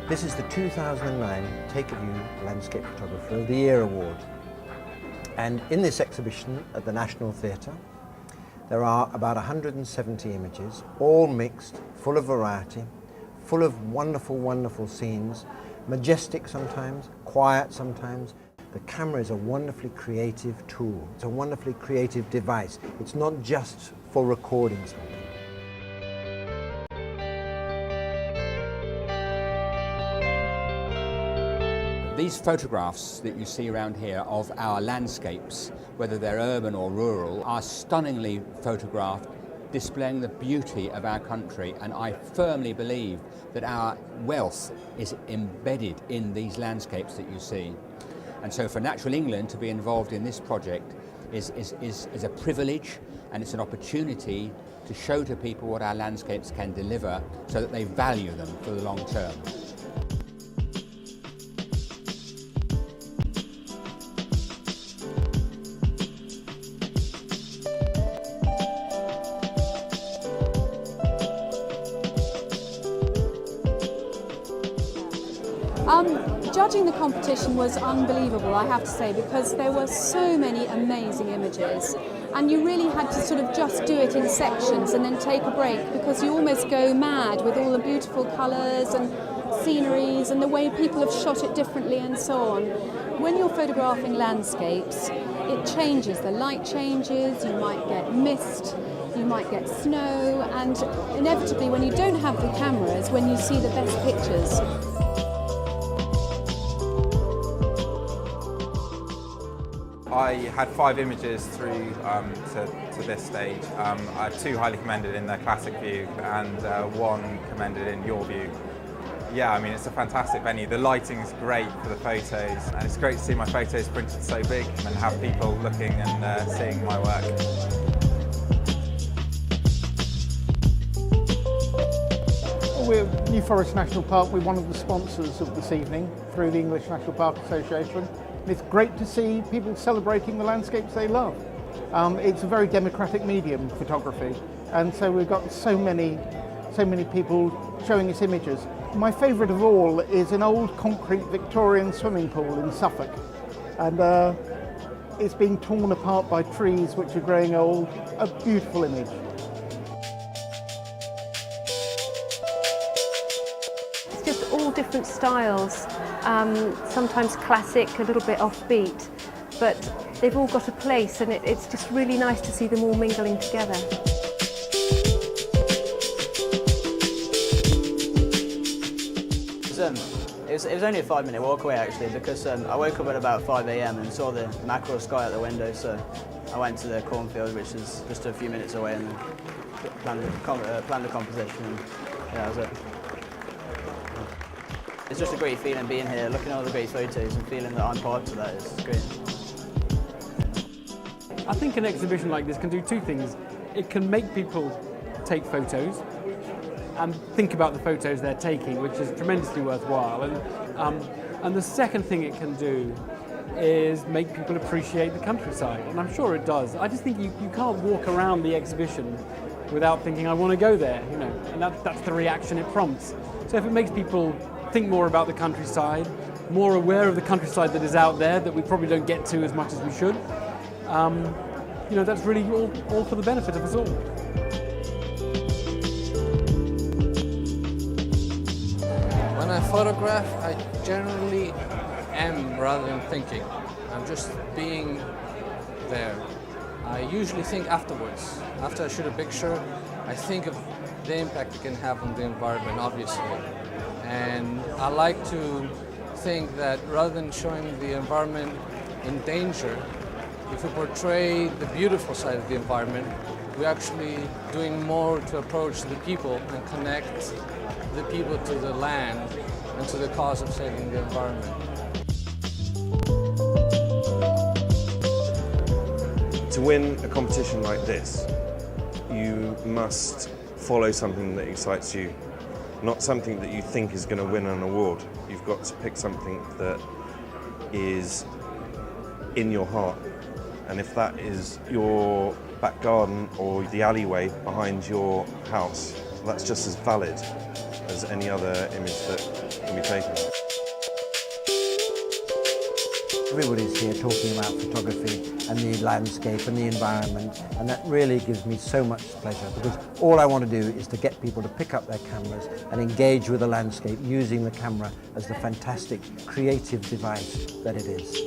This is the 2009 Take a View Landscape Photographer of the Year Award. And in this exhibition at the National Theatre, there are about 170 images, all mixed, full of variety, full of wonderful, wonderful scenes, majestic sometimes, quiet sometimes. The camera is a wonderfully creative tool. It's a wonderfully creative device. It's not just for recording something. These photographs that you see around here of our landscapes, whether they're urban or rural, are stunningly photographed, displaying the beauty of our country, and I firmly believe that our wealth is embedded in these landscapes that you see. And so for Natural England to be involved in this project is a privilege, and it's an opportunity to show to people what our landscapes can deliver so that they value them for the long term. Judging the competition was unbelievable, I have to say, because there were so many amazing images, and you really had to sort of just do it in sections and then take a break, because you almost go mad with all the beautiful colours and sceneries and the way people have shot it differently and so on. When you're photographing landscapes, it changes, the light changes, you might get mist, you might get snow, and inevitably when you don't have the cameras, when you see the best pictures. I had 5 images through to this stage. I had 2 highly commended in the classic view and 1 commended in your view. Yeah, I mean, it's a fantastic venue. The lighting's great for the photos, and it's great to see my photos printed so big and have people looking and seeing my work. We're New Forest National Park. We're one of the sponsors of this evening through the English National Park Association. It's great to see people celebrating the landscapes they love. It's a very democratic medium, photography, and so we've got so many people showing us images. My favourite of all is an old concrete Victorian swimming pool in Suffolk, and it's being torn apart by trees which are growing old. A beautiful image. It's just all different styles. Sometimes classic, a little bit offbeat, but they've all got a place, and it's just really nice to see them all mingling together. It was only a 5-minute walk away actually, because I woke up at about 5 AM and saw the mackerel sky out the window, so I went to the cornfield, which is just a few minutes away, and planned the composition, and yeah, that was it. It's just a great feeling being here, looking at all the great photos and feeling that I'm part of that is great. I think an exhibition like this can do 2 things. It can make people take photos and think about the photos they're taking, which is tremendously worthwhile. And the second thing it can do is make people appreciate the countryside, and I'm sure it does. I just think you can't walk around the exhibition without thinking, I want to go there, you know, and that's the reaction it prompts. So if it makes people think more about the countryside, more aware of the countryside that is out there that we probably don't get to as much as we should, you know, that's really all for the benefit of us all. When I photograph, I generally am rather than thinking. I'm just being there. I usually think afterwards. After I shoot a picture, I think of the impact it can have on the environment, obviously. And I like to think that rather than showing the environment in danger, if we portray the beautiful side of the environment, we're actually doing more to approach the people and connect the people to the land and to the cause of saving the environment. To win a competition like this, you must follow something that excites you, not something that you think is going to win an award. You've got to pick something that is in your heart. And if that is your back garden or the alleyway behind your house, that's just as valid. as any other image that can be taken. Everybody's here talking about photography and the landscape and the environment, and that really gives me so much pleasure, because all I want to do is to get people to pick up their cameras and engage with the landscape using the camera as the fantastic creative device that it is.